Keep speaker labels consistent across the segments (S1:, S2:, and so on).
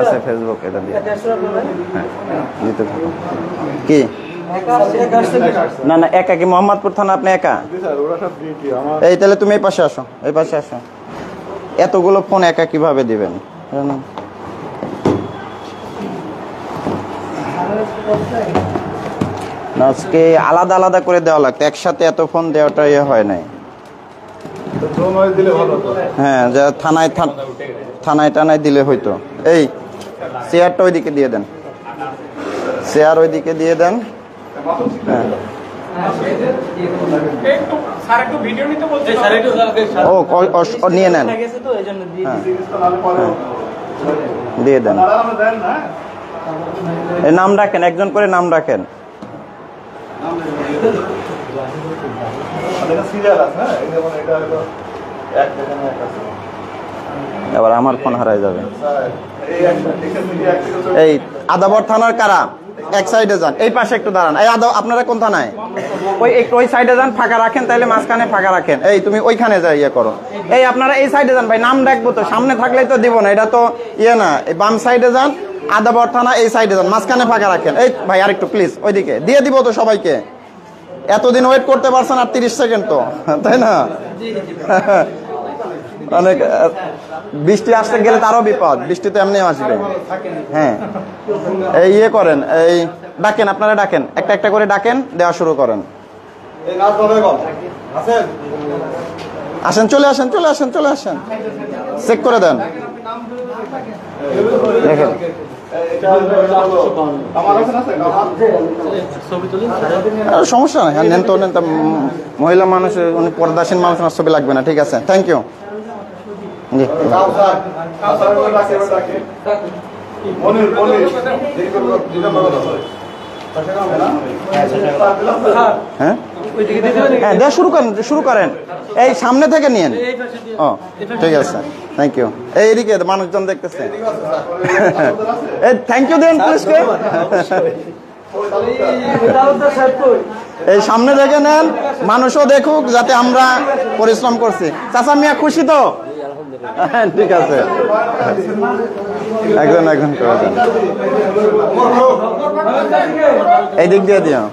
S1: আছে ফেসবুক, এটা দিয়ে দিতে থাকো। কি না না একা কি মোহাম্মদপুর থানা আপনি একা? এই তাহলে তুমি এই পাশে আসো, এই পাশে আসো। এতগুলো ফোন একা কিভাবে দিবেন? আজকে আলাদা আলাদা করে দেওয়া লাগতো, একসাথে এত ফোন দেওয়াটা হয় নাই। হ্যাঁ, যা থানায় টানায় দিলে হইতো। এই চেয়ারটা ওইদিকে দিয়ে দেন, চেয়ার ওইদিকে দিয়ে দেন। হ্যাঁ ও নিয়ে নেন, দিয়ে দেন। এই নাম রাখেন, একজন করে নাম রাখেন। এবার আমার ফোন হারাই যাবে। এই আদাবর থানার কারা? এক সাইডে যান, এই পাশে একটু দাঁড়ান। এই আপনারা কোন থানায়? ওই একটু ওই সাইডে যান, ফাঁকা রাখেন, তাইলে মাঝখানে ফাঁকা রাখেন। এই তুমি ওইখানে যাই ইয়ে করো। এই আপনারা এই সাইডে যান ভাই, নাম ডাকবো তো, সামনে থাকলেই তো দিব না, এটা তো ইয়ে না। এই বাম সাইডে যান, আদাবর থানা এই সাইডে যান, মাঝখানে ফাঁকা রাখেন। এই ভাই আরেকটু প্লিজ ওইদিকে দিয়ে দিব তো সবাইকে। এতদিন ওয়েট করতে পারছেন আর 30 সেকেন্ড তো, তাই না? অনেক বৃষ্টি আসতে গেলে তারও বিপদ, বৃষ্টিতে এমনিও আসবে। হ্যাঁ এই ইয়ে করেন, এই ডাকেন, আপনারা ডাকেন, একটা একটা করে ডাকেন, দেওয়া শুরু করেন। আসেন, চলে আসেন, চলে আসেন, চলে আসেন, চেক করে দেন। দেখেন সমস্যা নাই, হ্যাঁ নেন তো, নেন তো। মহিলা মানুষ, উনি পর্দাসীন মানুষ, ছবি লাগবে না, ঠিক আছে, থ্যাংক ইউ। জি হ্যাঁ হ্যাঁ দেওয়া শুরু করেন, শুরু করেন। এই সামনে থেকে নিয়েন। ও ঠিক আছে, থ্যাংক ইউ। এইদিকে মানুষজন দেখতেছে, এই থ্যাংক ইউ দেন পুলিশকে। এই সামনে থেকে নেন, মানুষও দেখুক, যাতে আমরা পরিশ্রম করছি। চাচা মিয়া খুশি তো? ঠিক আছে, একজন একজন করে দেন। এই দিক দিয়ে দিও।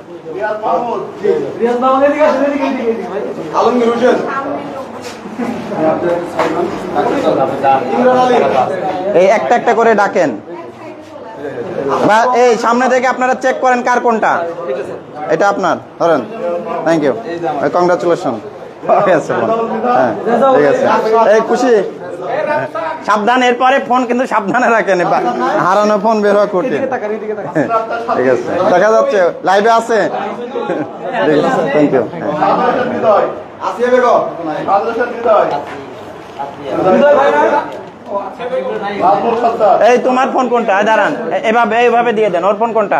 S1: এই একটা একটা করে ডাকেন, বা এই সামনে থেকে আপনারা চেক করেন কার কোনটা। এটা আপনার, ধরেন। Thank you, congratulation. হ্যাঁ ঠিক আছে, এই খুশি। সাবধান, এরপরে ফোন কিন্তু সাবধানে রাখেন, হারানো ফোন বের হওয়া কঠিন। ঠিক আছে, দেখা যাচ্ছে লাইভে আছে। ঠিক আছে, থ্যাংক ইউ। এই তোমার ফোন কোনটা? দাঁড়ান, এভাবে এইভাবে দিয়ে দেন। ওর ফোন কোনটা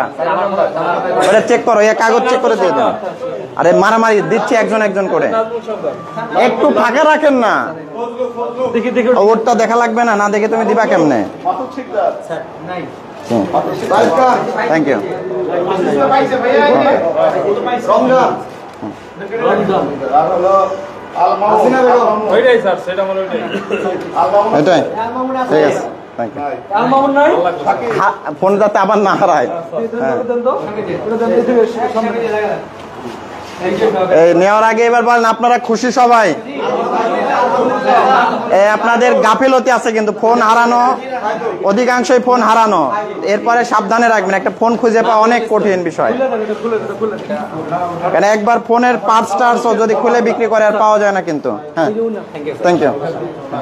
S1: ওটা চেক করো, কাগজ চেক করে দিয়ে দেন। আরে মারামারি দিচ্ছি একজন একজন করে, একটু ফাঁকা রাখেন না। ওরটা দেখা লাগবে না, না দেখে তুমি দিবা কেমনে? Thank you. এটাই ঠিক আছে, ফোন যাতে আবার না হারায়। এই নেওয়ার আগে এবার বলেন, আপনারা খুশি সবাই? আপনাদের গাফিলতি আছে কিন্তু, ফোন হারানো, অধিকাংশই ফোন হারানো। এরপরে সাবধানে রাখবেন, একটা ফোন খুঁজে পাওয়া অনেক কঠিন বিষয়। কারণ একবার ফোনের পার্টস টার্টস যদি খুলে বিক্রি করে আর পাওয়া যায় না কিন্তু। হ্যাঁ থ্যাংক ইউ,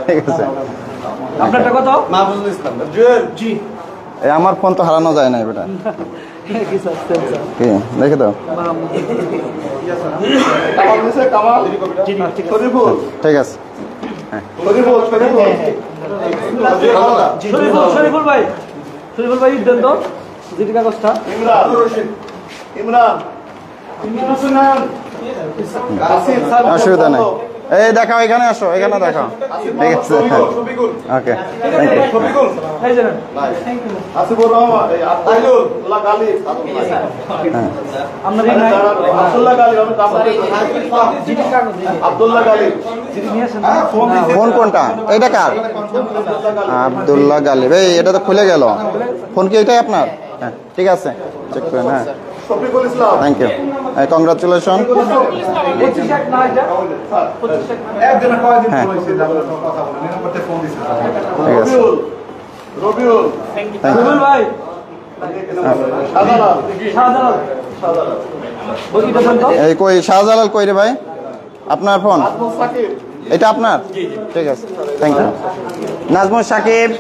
S1: ঠিক আছে। আপনারটা কত? মাহফুজুল ইসলাম। জি, আমার ফোন তো হারানো যায় না বেটা। দেখে দাও, ঠিক আছে। শরীফুল ভাই, শরীফুল ভাই দেন তো জিডি কাগজটা। অসুবিধা নাই। এই দেখাও, এখানে আসো, এখানে দেখাও। ঠিক আছে, ওকে, ফোন কোনটা? এটা কার? আব্দুল্লাহ গালিব। এই এটা তো খুলে গেল। ফোন কি এটাই আপনার? হ্যাঁ, ঠিক আছে, চেক করেন। হ্যাঁ, থ্যাংক ইউ, কংগ্রাচুলেশন। এই কই শাহজালাল কই রে ভাই? আপনার ফোন এটা আপনার? ঠিক আছে, থ্যাংক ইউ। নাজমুল সাকিব,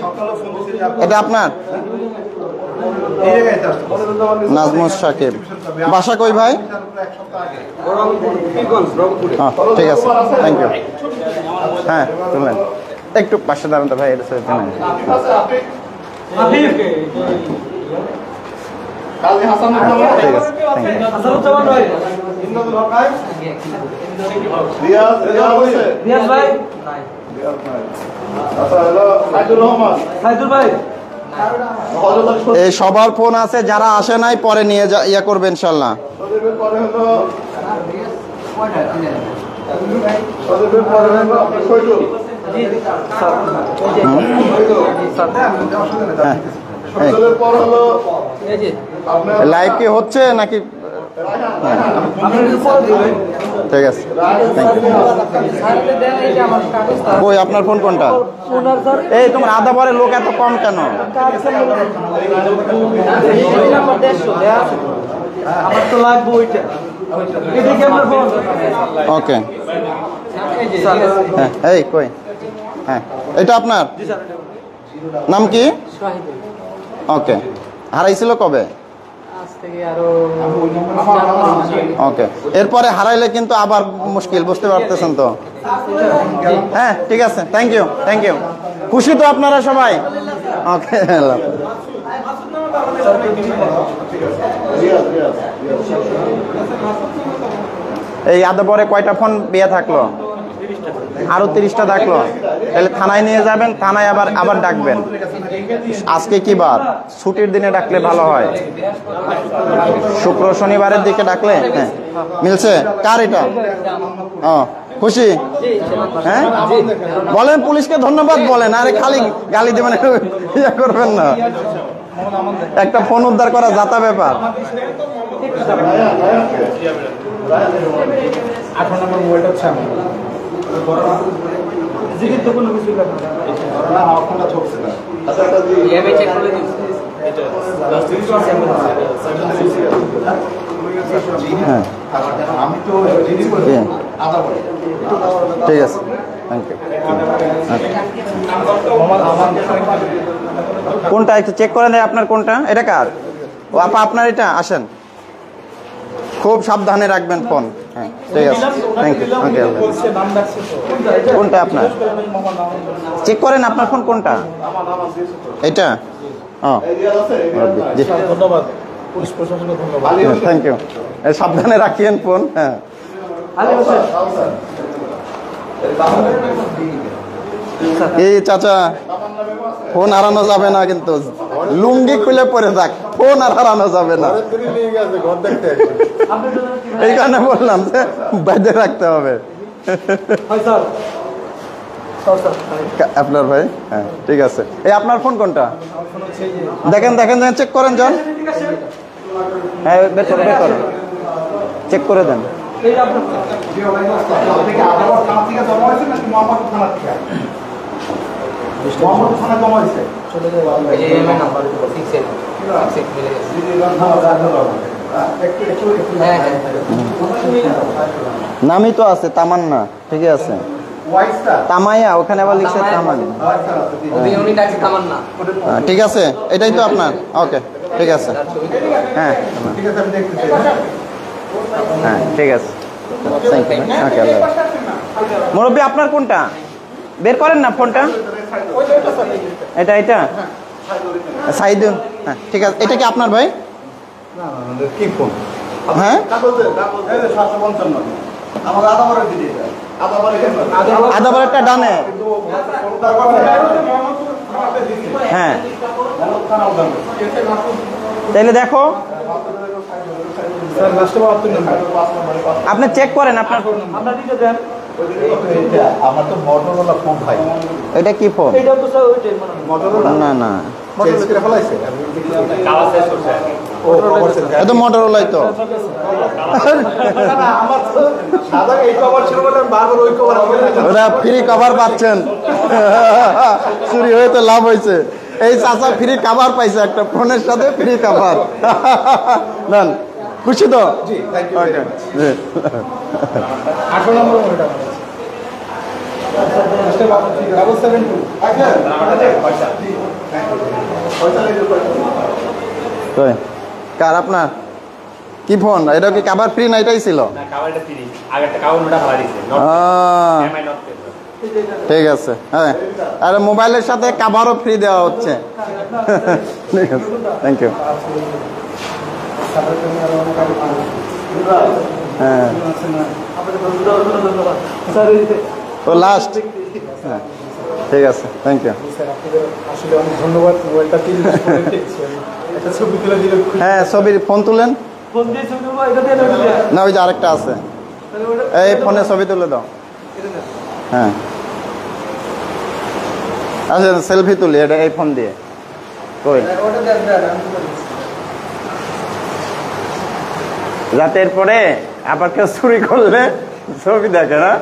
S1: এটা আপনার? নাজমুল সাকিব, বাসা কই ভাই? ঠিক আছে, থ্যাংক ইউ। হ্যাঁ, শুনলেন, একটু পাশে দাঁড়ান তো ভাই। এটা ঠিক আছে, এই সবার ফোন আছে, যারা আসে নাই পরে নিয়ে ইয়ে করবে ইনশাল্লাহ। লাইভ কি হচ্ছে নাকি? ঠিক আছে, কই আপনার ফোন কোনটা? এই তোমার আধা পরে লোক এত কম কেন? ওকে, হ্যাঁ, এই কই? হ্যাঁ, এটা আপনার নাম কি? ওকে, হারাইছিল কবে? ওকে, এরপরে হারাইলে কিন্তু আবার মুশকিল, বুঝতে পারতেছেন তো? হ্যাঁ, ঠিক আছে, থ্যাংক ইউ, থ্যাংক ইউ। খুশি তো আপনারা সবাই? ওকে, এই আদা পরে কয়টা ফোন বিয়ে থাকলো? আরো 30টা থাকলো। তাহলে থানায় নিয়ে যাবেন, থানায় আবার ডাকবেন। আজকে কি বার? ছুটির দিনে ডাকলে ভালো হয়, শুক্র শনিবারের দিকে ডাকলে। হ্যাঁ, মিলছে। কার এটা? ও, খুশি? হ্যাঁ, বলেন পুলিশকে ধন্যবাদ বলেন। আরে খালি গালি দেবেন, ইয়ে করবেন না। একটা ফোন উদ্ধার করা যাতা ব্যাপার।
S2: 18 নম্বর মোবাইলটা হচ্ছে আমার। জিগির তো কোনো কিছু লাগবে না। না, আপনারা ঠকছে না। আচ্ছা, এটা দিয়ে ইএমআই চেক করে দিন। এটা লাস্ট 30 সেকেন্ড আছে।
S1: হ্যাঁ,
S2: আমি তো জিনিস বলি আদা বলি।
S1: ঠিক আছে, থ্যাংক ইউ। কোনটা একটু চেক করে দেয় আপনার কোনটা? এটা কার? ও আপা, আপনার এটা? আসেন, খুব সাবধানে রাখবেন ফোন। হ্যাঁ, ঠিক আছে, থ্যাংক ইউ। ওকে, কোনটা আপনার? চেক করেন আপনার ফোন কোনটা? এটা? ও, জি,
S2: ধন্যবাদ পুলিশ প্রশাসনকে ধন্যবাদ।
S1: Thank you. সাবধানে রাখিয়েন ফোন। হ্যাঁ, এই চাচা, ফোন হারানো যাবে না কিন্তু, লুঙ্গি খুলে পরে যাক, ফোন আর হারানো যাবে না। এই কারণে বললাম যে বাইরে রাখতে হবে। আপনার ভাই? হ্যাঁ, ঠিক আছে। এই আপনার ফোন কোনটা? দেখেন দেখেন, চেক করেন, যান। হ্যাঁ, বের করেন, চেক করে দেন। নামই তো আছে তামান্না, ঠিক আছে। তামাইয়া, ওখানে আবার লিখছে তামান্না। ঠিক আছে, এটাই তো আপনার? ওকে, ঠিক আছে। হ্যাঁ, হ্যাঁ, ঠিক আছে, থ্যাংক ইউ। ওকে, মুরব্বী আপনার কোনটা? বের করেন না ফোনটা। এটা এটা সাইদুল। হ্যাঁ, ঠিক আছে। এটা কি আপনার ভাই? হ্যাঁ, আদাবারেরটা ডানে। হ্যাঁ তাইলে দেখো আপনি চেক করেন আপনার
S2: আমার তো মটোরোলা ফোন ভাই।
S1: এটা কি ফোন? না না
S2: চেঞ্জ করে ফেলাইছে
S1: এটা মোটরোলাই তো।
S2: আমার তো সাদা এই কভার ছিল বলে আমি বারবার ওই কভার
S1: ওরা ফ্রি কভার পাচ্ছেন, চুরি হয়ে তো লাভ হয়েছে। এই চাচা ফ্রি কভার পাইছে, একটা ফোনের সাথে ফ্রি কভার। নেন, খুশি তো?
S2: জি থ্যাংক ইউ ভেরি মাচ।
S3: 18 নম্বর ওটা ডাবল 72
S1: কই? কার আপনার কি ফোন? এটা কি কভার ফ্রি না এটাই ছিল?
S4: না কাভারটা ফ্রি, আগেরটা কাভার ওটা ভাড়া দিছে নট এমআই নট।
S1: ঠিক আছে। হ্যাঁ আর মোবাইলের সাথে কভারও ফ্রি দেওয়া হচ্ছে। ঠিক আছে, থ্যাংক ইউ। হ্যাঁ তো লাস্ট। হ্যাঁ ঠিক আছে, থ্যাংক ইউ।
S3: আসলে অনেক ধন্যবাদ। মোবাইলটা 3 মাস পরে পেয়েছি আমি। একটা ছবি তুলে দিলে
S1: হ্যাঁ ছবির ফোন তুলেন
S3: ফোন দিয়ে ছবি তুলবো, এটা দিয়ে নেবো
S1: না, ওই যে আরেকটা আছে, এই ফোনে ছবি তুলে দাও। হ্যাঁ আচ্ছা সেলফি তুলি এটা এই ফোন দিয়ে। কই
S3: ওটা দেন দেন আমি
S1: রাতের পরে আবার কেউ চুরি করলে ছবি দেখে না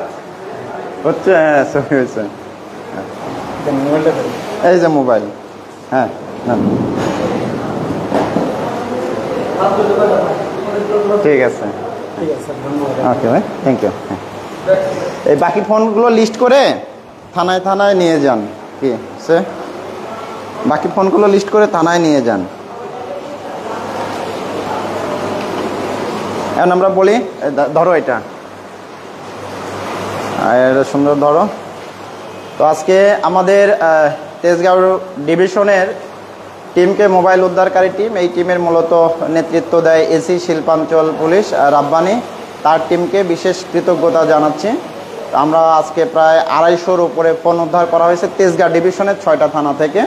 S1: হচ্ছে। হ্যাঁ ছবি হয়েছে।
S3: মোবাইলটা দেন।
S1: এই যে মোবাইল। হ্যাঁ ঠিক আছে,
S3: ঠিক আছে ধন্যবাদ।
S1: ওকে ভাই, থ্যাংক ইউ। এই বাকি ফোনগুলো লিস্ট করে থানায় থানায় নিয়ে যান। কি সে বাকি ফোনগুলো লিস্ট করে থানায় নিয়ে যান। এখন আমরা বলি ধরো এটা, এটা সুন্দর ধরো। তো আজকে আমাদের তেজগাঁও ডিভিশনের টিমকে, মোবাইল উদ্ধারকারী টিম, এই টিমের মূলত নেতৃত্ব দেয় এসি শিল্পাঞ্চল পুলিশ রাব্বানি, তার টিমকে বিশেষ কৃতজ্ঞতা জানাচ্ছি। আমরা আজকে প্রায় 250-র উপরে ফোন উদ্ধার করা হয়েছে তেজগাঁও ডিভিশনের 6টা থানা থেকে।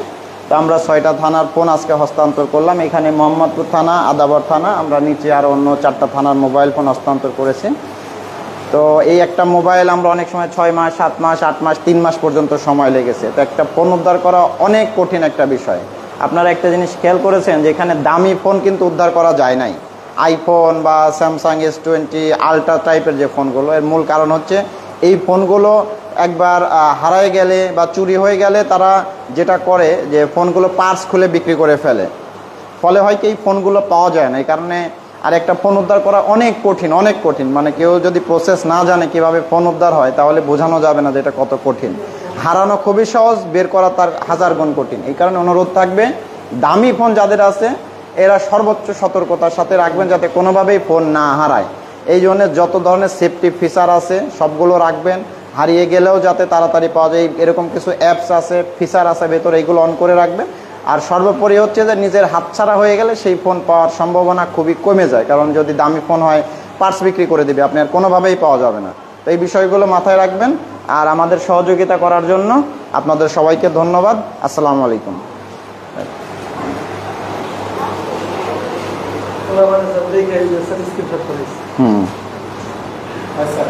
S1: তো আমরা 6টা থানার ফোন আজকে হস্তান্তর করলাম। এখানে মোহাম্মদপুর থানা, আদাবর থানা, আমরা নিচে আর অন্য 4টা থানার মোবাইল ফোন হস্তান্তর করেছি। তো এই একটা মোবাইল আমরা অনেক সময় 6 মাস, 7 মাস, 8 মাস, 3 মাস পর্যন্ত সময় লেগেছে। তো একটা ফোন উদ্ধার করা অনেক কঠিন একটা বিষয়। আপনারা একটা জিনিস খেয়াল করেছেন যে এখানে দামি ফোন কিন্তু উদ্ধার করা যায় নাই। আইফোন বা স্যামসাং S20 আলট্রা টাইপের যে ফোনগুলো, এর মূল কারণ হচ্ছে এই ফোনগুলো একবার হারায় গেলে বা চুরি হয়ে গেলে তারা যেটা করে যে ফোনগুলো পার্টস খুলে বিক্রি করে ফেলে। ফলে হয় কি এই ফোনগুলো পাওয়া যায় না। এই কারণে আর একটা ফোন উদ্ধার করা অনেক কঠিন, অনেক কঠিন। মানে কেউ যদি প্রসেস না জানে কিভাবে ফোন উদ্ধার হয় তাহলে বোঝানো যাবে না যে এটা কত কঠিন। হারানো খুবই সহজ, বের করা তার 1000 গুণ কঠিন। এই কারণে অনুরোধ থাকবে দামি ফোন যাদের আছে এরা সর্বোচ্চ সতর্কতার সাথে রাখবেন যাতে কোনোভাবেই ফোন না হারায়। এই জন্য যত ধরনের সেফটি ফিচার আছে সবগুলো রাখবেন। হারিয়ে গেলেও যাতে তাড়াতাড়ি পাওয়া যায় এরকম কিছু অ্যাপস আছে, ফিচার আছে ভেতরে, এইগুলো অন করে রাখবেন। আর সর্বোপরি হচ্ছে যে নিজের হাতছাড়া হয়ে গেলে সেই ফোন পাওয়ার সম্ভাবনা খুবই কমে যায়। কারণ যদি দামি ফোন হয় পার্টস বিক্রি করে দিবে, আপনি আর কোনোভাবেই পাওয়া যাবে না। তো এই বিষয়গুলো মাথায় রাখবেন। আর আমাদের সহযোগিতা করার জন্য আপনাদের সবাইকে ধন্যবাদ। আসসালামু আলাইকুম।
S3: তোমরা মানে সব দেখে স্ক্রিনশট করিস।
S1: হুম
S3: আচ্ছা